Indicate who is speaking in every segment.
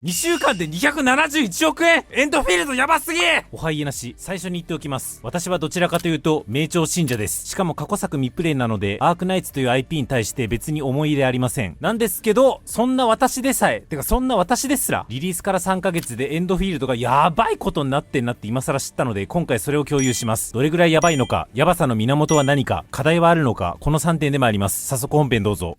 Speaker 1: 2週間で271億円エンドフィールドやばすぎ。おはいえなし、最初に言っておきます。私はどちらかというと、名調信者です。しかも過去作未プレイなので、アークナイツという IP に対して別に思い入れありません。なんですけど、そんな私ですら、リリースから3ヶ月でエンドフィールドがやばいことになってんなって今更知ったので、今回それを共有します。どれぐらいやばいのか、やばさの源は何か、課題はあるのか、この3点で参ります。早速本編どうぞ。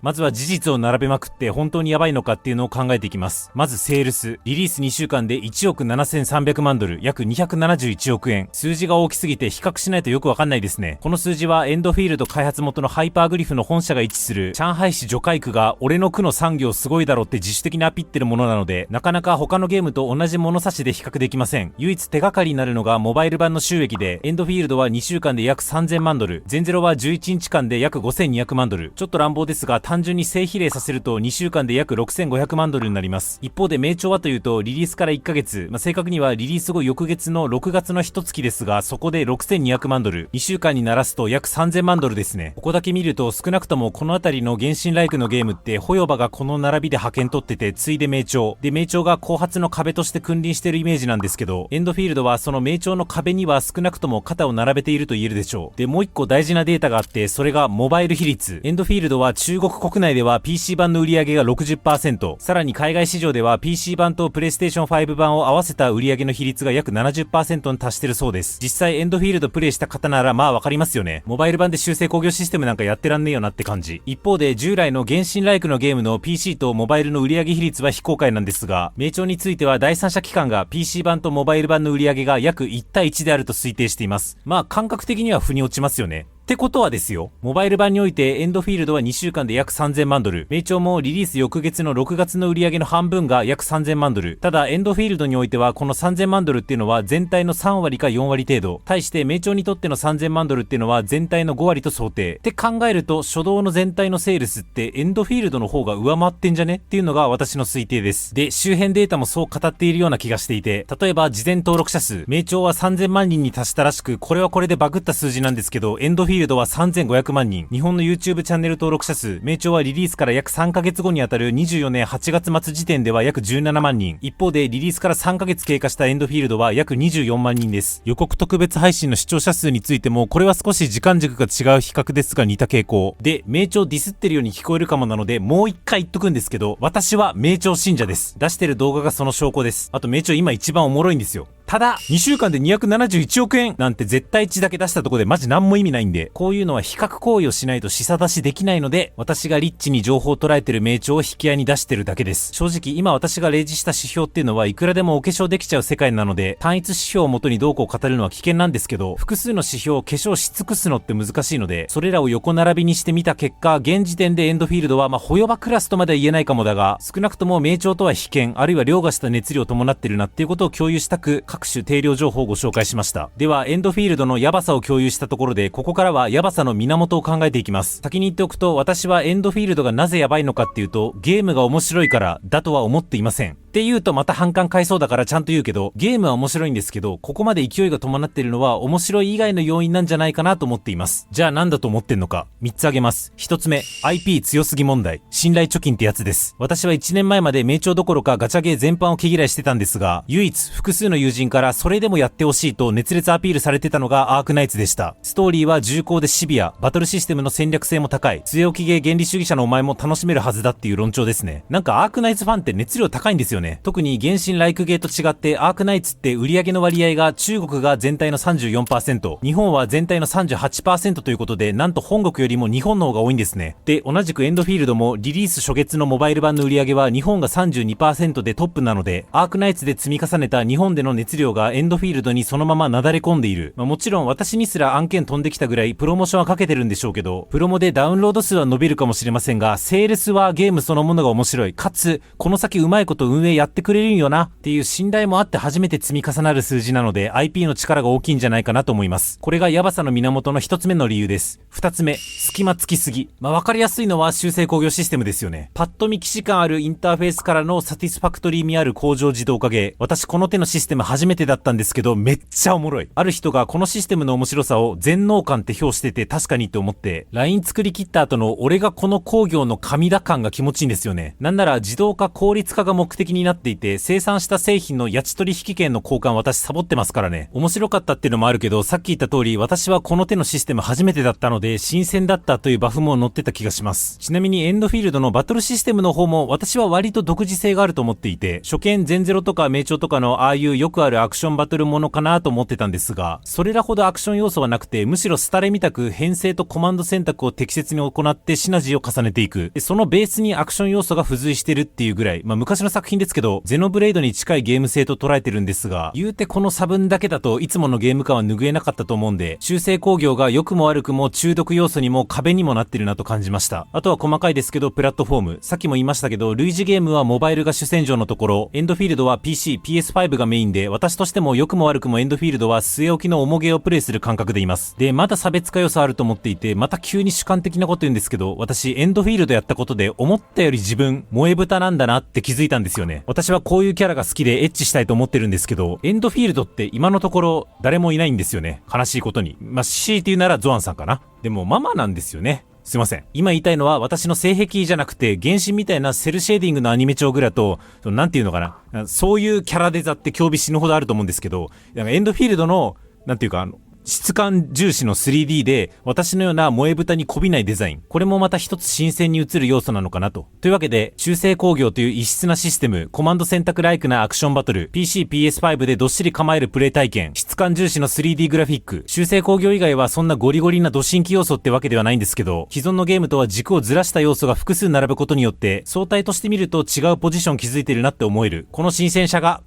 Speaker 1: まずは事実を並べまくって本当にやばいのかっていうのを考えていきます。まずセールス。リリース2週間で1億7300万ドル、約271億円。数字が大きすぎて比較しないとよくわかんないですね。この数字はエンドフィールド開発元のハイパーグリフの本社が位置する上海市徐海区が俺の区の産業すごいだろって自主的にアピってるものなので、なかなか他のゲームと同じ物差しで比較できません。唯一手がかりになるのがモバイル版の収益で、エンドフィールドは2週間で約3000万ドル、ゼンゼロは11日間で約5200万ドル。ちょっと乱暴ですが、単純に正比例させると2週間で約6500万ドルになります。一方で名調はというと、リリースから1ヶ月、正確にはリリース後翌月の6月の1月ですが、そこで6200万ドル、2週間にならすと約3000万ドルですね。ここだけ見ると少なくともこのあたりの原神ライクのゲームってホヨバがこの並びで派遣取ってて、ついで名調で、名調が後発の壁として君臨してるイメージなんですけど、エンドフィールドはその名調の壁には少なくとも肩を並べていると言えるでしょう。で、もう一個大事なデータがあって、それがモバイル比率。エンドフィールドは中国国内では PC 版の売り上げが 60%、 さらに海外市場では PC 版とプレイステーション5版を合わせた売り上げの比率が約 70% に達してるそうです。実際エンドフィールドプレイした方ならまあわかりますよね。モバイル版で修正工業システムなんかやってらんねえよなって感じ。一方で従来の原神ライクのゲームの PC とモバイルの売り上げ比率は非公開なんですが、名調については第三者機関が PC 版とモバイル版の売り上げが約1対1であると推定しています。まあ感覚的には腑に落ちますよね。ってことはですよ、モバイル版においてエンドフィールドは2週間で約3000万ドル、名調もリリース翌月の6月の売り上げの半分が約3000万ドル。ただエンドフィールドにおいてはこの3000万ドルっていうのは全体の3割か4割程度、対して名調にとっての3000万ドルっていうのは全体の5割と想定って考えると、初動の全体のセールスってエンドフィールドの方が上回ってんじゃねっていうのが私の推定です。で、周辺データもそう語っているような気がしていて、例えば事前登録者数、名調は3000万人に達したらしく、これはこれでバグった数字なんですけど、エンドフィールドは3500万人。日本の YouTube チャンネル登録者数、名調はリリースから約3ヶ月後にあたる24年8月末時点では約17万人。一方でリリースから3ヶ月経過したエンドフィールドは約24万人です。予告特別配信の視聴者数についても、これは少し時間軸が違う比較ですが似た傾向で、名調ディスってるように聞こえるかもなので、もう一回言っとくんですけど、私は名調信者です。出してる動画がその証拠です。あと名調今一番おもろいんですよ。ただ、2週間で271億円なんて絶対値だけ出したとこでマジ何も意味ないんで、こういうのは比較行為をしないと示唆出しできないので、私がリッチに情報を捉えてる名調を引き合いに出してるだけです。正直今私が例示した指標っていうのはいくらでもお化粧できちゃう世界なので、単一指標をもとにどうこう語るのは危険なんですけど、複数の指標を化粧し尽くすのって難しいので、それらを横並びにしてみた結果、現時点でエンドフィールドはホヨバクラスとまでは言えないかもだが、少なくとも名調とは比肩、あるいは凌駕した熱量を伴ってるなっていうことを共有したく、各種定量情報をご紹介しました。ではエンドフィールドのヤバさを共有したところで、ここからはヤバさの源を考えていきます。先に言っておくと、私はエンドフィールドがなぜヤバいのかっていうと、ゲームが面白いからだとは思っていません。って言うとまた反感買いそうだからちゃんと言うけど、ゲームは面白いんですけど、ここまで勢いが伴っているのは面白い以外の要因なんじゃないかなと思っています。じゃあ何だと思ってんのか、3つ挙げます。1つ目、 IP 強すぎ問題。信頼貯金ってやつです。私は1年前まで名調どころかガチャゲー全般を毛嫌いしてたんですが、唯一複数の友人からそれでもやってほしいと熱烈アピールされてたのがアークナイツでした。ストーリーは重厚でシビア、バトルシステムの戦略性も高い、据え置きゲー原理主義者のお前も楽しめるはずだっていう論調ですね。なんかアークナイツファンって熱量高いんですよね。特に原神ライクゲーと違ってアークナイツって売上の割合が中国が全体の 34%、 日本は全体の 38% ということで、なんと本国よりも日本の方が多いんですね。で、同じくエンドフィールドもリリース初月のモバイル版の売上は日本が 32% でトップなので、アークナイツで積み重ねた日本での熱量がエンドフィールドにそのままなだれ込んでいる。もちろん私にすら案件飛んできたぐらいプロモーションはかけてるんでしょうけど、プロモでダウンロード数は伸びるかもしれませんが、セールスはゲームそのものが面白い、かつこの先うまいこと運営営やってくれるんよなっていう信頼もあって初めて積み重なる数字なので IP の力が大きいんじゃないかなと思います。これがヤバさの源の一つ目の理由です。二つ目、隙間つきすぎ。わかりやすいのは修正工業システムですよね。パッと見既視感あるインターフェースからのサティスファクトリー味ある工場自動化ゲー。私この手のシステム初めてだったんですけど、めっちゃおもろい。ある人がこのシステムの面白さを全能感って評してて確かにって思って、ライン作り切った後の俺がこの工業の神だ感が気持ちいいんですよね。なんなら自動化効率化が目的になっていて、生産した製品の家賃取引権の交換私サボってますからね。面白かったっていうのもあるけど、さっき言った通り私はこの手のシステム初めてだったので新鮮だったというバフも載ってた気がします。ちなみにエンドフィールドのバトルシステムの方も私は割と独自性があると思っていて、初見ゼンゼロとか名調とかのああいうよくあるアクションバトルものかなと思ってたんですが、それらほどアクション要素はなくて、むしろスタレみたく編成とコマンド選択を適切に行ってシナジーを重ねていく。そのベースにアクション要素が付随してるっていうぐらい、昔の作品ですけどゼノブレイドに近いゲーム性と捉えてるんですが、言うてこの差分だけだといつものゲーム感は拭えなかったと思うんで、修正工業が良くも悪くも中毒要素にも壁にもなってるなと感じました。あとは細かいですけどプラットフォーム、さっきも言いましたけど類似ゲームはモバイルが主戦場のところ、エンドフィールドは PC、PS5 がメインで、私としても良くも悪くもエンドフィールドは据え置きの重ゲーをプレイする感覚でいます。で、まだ差別化要素あると思っていて、また急に主観的なこと言うんですけど、私エンドフィールドやったことで思ったより自分萌え豚なんだなって気づいたんですよね。私はこういうキャラが好きでエッチしたいと思ってるんですけど、エンドフィールドって今のところ誰もいないんですよね。悲しいことに。強いて言うならゾアンさんかな。でもママなんですよね。すいません。今言いたいのは私の性癖じゃなくて、原神みたいなセルシェーディングのアニメ調グラと、なんていうのかな。そういうキャラデザって興味死ぬほどあると思うんですけど、エンドフィールドの、なんていうか質感重視の 3D で私のような萌え豚にこびないデザイン、これもまた一つ新鮮に映る要素なのかなと。というわけで修正工業という異質なシステム、コマンド選択ライクなアクションバトル、 PC、PS5 でどっしり構えるプレイ体験、質感重視の 3D グラフィック、修正工業以外はそんなゴリゴリなド新規要素ってわけではないんですけど、既存のゲームとは軸をずらした要素が複数並ぶことによって相対として見ると違うポジション築いてるなって思える、この新鮮さが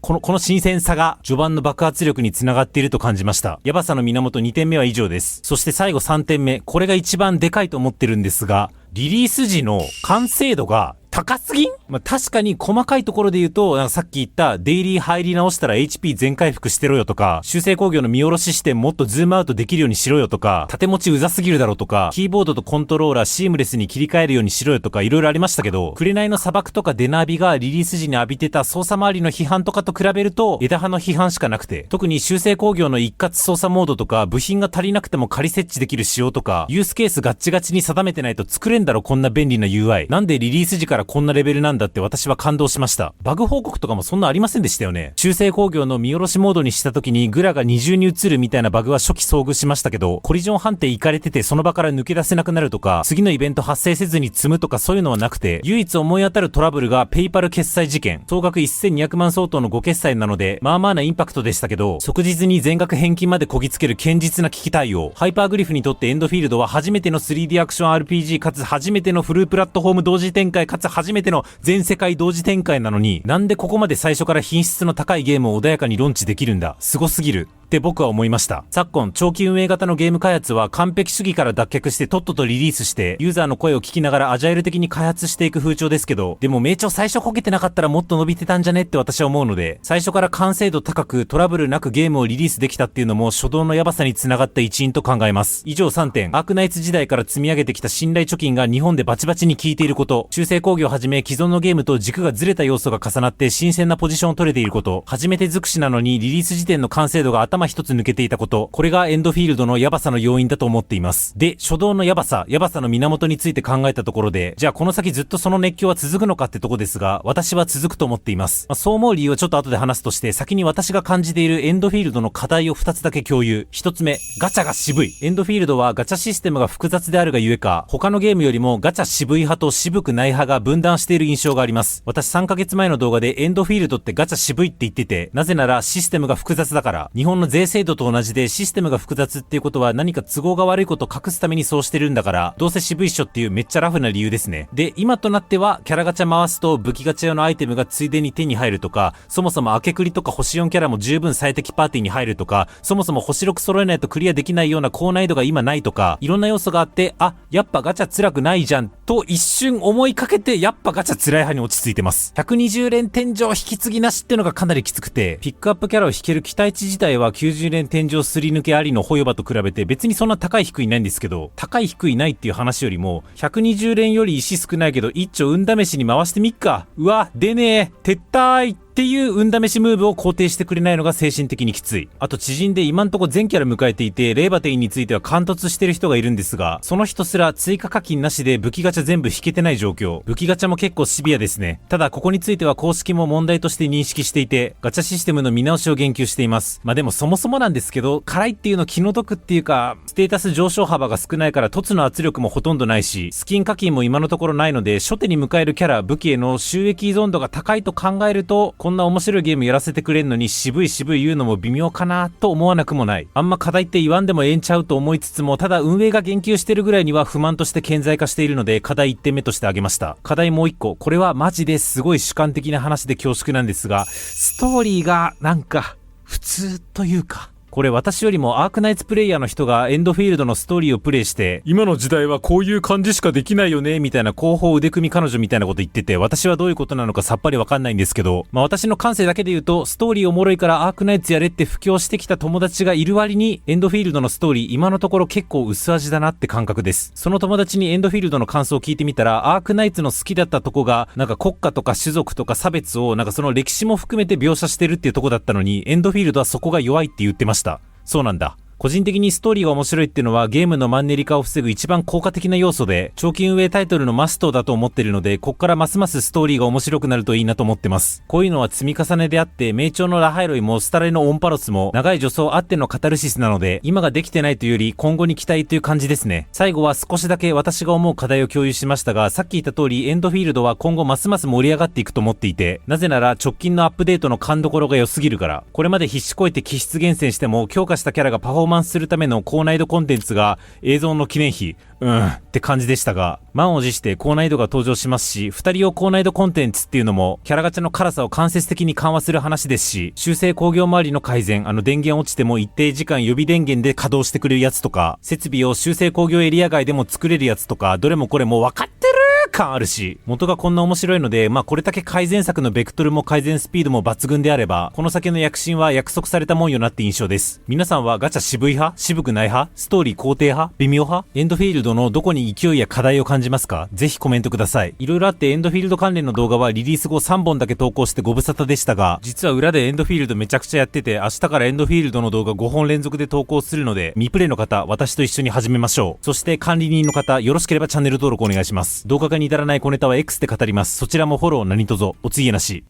Speaker 1: 序盤の爆発力につながっていると感じました。ヤバさの源2点目は以上です。そして最後3点目、これが一番でかいと思ってるんですが、リリース時の完成度が高すぎん？確かに細かいところで言うと、さっき言ったデイリー入り直したら HP 全回復してろよとか、修正工業の見下ろし視点もっとズームアウトできるようにしろよとか、縦持ちうざすぎるだろうとか、キーボードとコントローラーシームレスに切り替えるようにしろよとか、いろいろありましたけど、紅の砂漠とかデナービがリリース時に浴びてた操作周りの批判とかと比べると枝葉の批判しかなくて、特に修正工業の一括操作モードとか、部品が足りなくても仮設置できる仕様とか、ユースケースガッチガチに定めてないと作れんだろこんな便利な UI、 なんでリリース時からこんなレベルなんだって私は感動しました。バグ報告とかもそんなありませんでしたよね。修正工業の見下ろしモードにした時にグラが二重に映るみたいなバグは初期遭遇しましたけど、コリジョン判定いかれててその場から抜け出せなくなるとか、次のイベント発生せずに積むとかそういうのはなくて、唯一思い当たるトラブルがペイパル決済事件、総額1200万相当の5決済なのでまあまあなインパクトでしたけど、即日に全額返金までこぎつける堅実な危機対応。ハイパーグリフにとってエンドフィールドは初めての 3D アクション RPG かつ初めてのフルプラットフォーム同時展開かつ初めての全世界同時展開なのに、なんでここまで最初から品質の高いゲームを穏やかにローンチできるんだ、すごすぎるって僕は思いました。昨今長期運営型のゲーム開発は完璧主義から脱却してとっととリリースしてユーザーの声を聞きながらアジャイル的に開発していく風潮ですけど、でも名調最初こけてなかったらもっと伸びてたんじゃねって私は思うので、最初から完成度高くトラブルなくゲームをリリースできたっていうのも初動のヤバさにつながった一因と考えます。以上3点。アークナイツ時代から積み上げてきた信頼貯金が日本でバチバチに効いていること、修正工業をはじめ既存のゲームと軸がずれた要素が重なって新鮮なポジションを取れていること、初めて尽くしなのにリリース時点の完成度が頭一つ抜けていたこと、これがエンドフィールドのヤバさの要因だと思っています。で、初動のヤバさの源について考えたところで、じゃあこの先ずっとその熱狂は続くのかってとこですが、私は続くと思っています。そう思う理由はちょっと後で話すとして、先に私が感じているエンドフィールドの課題を2つだけ共有。1つ目、ガチャが渋い。エンドフィールドはガチャシステムが複雑であるがゆえか、他のゲームよりもガチャ渋い派と渋くない派が分断している印象があります。私3ヶ月前の動画でエンドフィールドってガチャ渋いって言ってて、なぜならシステムが複雑だから。日本のの税制度と同じでシステムが複雑っていうことは何か都合が悪いことを隠すためにそうしてるんだから、どうせ渋いっしょっていうめっちゃラフな理由ですね。で、今となってはキャラガチャ回すと武器ガチャ用のアイテムがついでに手に入るとか、そもそも明け繰りとか星4キャラも十分最適パーティーに入るとか、そもそも星6揃えないとクリアできないような高難易度が今ないとか、いろんな要素があって、あ、やっぱガチャ辛くないじゃんと一瞬思いかけて、やっぱガチャ辛い派に落ち着いてます。120連天井引き継ぎなしってのがかなりきつくて、ピックアップキャラを引ける期待値自体は90連天井すり抜けありのホヨバと比べて別にそんな高い低いないんですけど、高い低いないっていう話よりも、120連より石少ないけど一丁運試しに回してみっか。うわ、出ねえ、撤退っていう運試しムーブを肯定してくれないのが精神的にきつい。あと知人で今んとこ全キャラ迎えていて、レーバテインについては貫突してる人がいるんですが、その人すら追加課金なしで武器ガチャ全部引けてない状況。武器ガチャも結構シビアですね。ただここについては公式も問題として認識していて、ガチャシステムの見直しを言及しています。まあでもそもそもなんですけど、辛いっていうの気の毒っていうか、ステータス上昇幅が少ないから凸の圧力もほとんどないし、スキン課金も今のところないので、初手に迎えるキャラ、武器への収益依存度が高いと考えると、こんな面白いゲームやらせてくれんのに渋い言うのも微妙かなと思わなくもない。あんま課題って言わんでもええんちゃうと思いつつも、ただ運営が言及してるぐらいには不満として顕在化しているので、課題1点目として挙げました。課題もう1個、これはマジですごい主観的な話で恐縮なんですが、ストーリーがなんか普通というか、これ私よりもアークナイツプレイヤーの人がエンドフィールドのストーリーをプレイして、今の時代はこういう感じしかできないよねみたいな広報腕組み彼女みたいなこと言ってて、私はどういうことなのかさっぱりわかんないんですけど、まあ私の感性だけで言うと、ストーリーおもろいからアークナイツやれって布教してきた友達がいる割に、エンドフィールドのストーリー今のところ結構薄味だなって感覚です。その友達にエンドフィールドの感想を聞いてみたら、アークナイツの好きだったとこがなんか国家とか種族とか差別をなんかその歴史も含めて描写してるっていうとこだったのに、エンドフィールドはそこが弱いって言ってました。そうなんだ。個人的にストーリーが面白いっていうのはゲームのマンネリ化を防ぐ一番効果的な要素で、長期運営タイトルのマストだと思ってるので、こっからますますストーリーが面白くなるといいなと思ってます。こういうのは積み重ねであって、名調のラハイロイもスタレのオンパロスも長い助走あってのカタルシスなので、今ができてないというより今後に期待という感じですね。最後は少しだけ私が思う課題を共有しましたが、さっき言った通りエンドフィールドは今後ますます盛り上がっていくと思っていて、なぜなら直近のアップデートの勘どころが良すぎるから。これまで必死こいて気質厳選しても強化したキャラがパフォーマンスするための高難易度コンテンツが映像の記念碑って感じでしたが、満を持して高難易度が登場しますし、2人用高難易度コンテンツっていうのもキャラガチャの辛さを間接的に緩和する話ですし、修正工業周りの改善、電源落ちても一定時間予備電源で稼働してくれるやつとか、設備を修正工業エリア外でも作れるやつとか、どれもこれも分かってる感あるし、元がこんな面白いので、まあこれだけ改善策のベクトルも改善スピードも抜群であれば、この先の躍進は約束されたもんよなって印象です。皆さんはガチャ渋い派？渋くない派？ストーリー肯定派？微妙派？エンドフィールドのどこに勢いや課題を感じますか？ぜひコメントください。いろいろあってエンドフィールド関連の動画はリリース後3本だけ投稿してご無沙汰でしたが、実は裏でエンドフィールドめちゃくちゃやってて、明日からエンドフィールドの動画5本連続で投稿するので、未プレイの方、私と一緒に始めましょう。そして管理人の方、よろしければチャンネル登録お願いします。動画がに至らない小ネタはX で語ります。そちらもフォロー何卒おつげなし。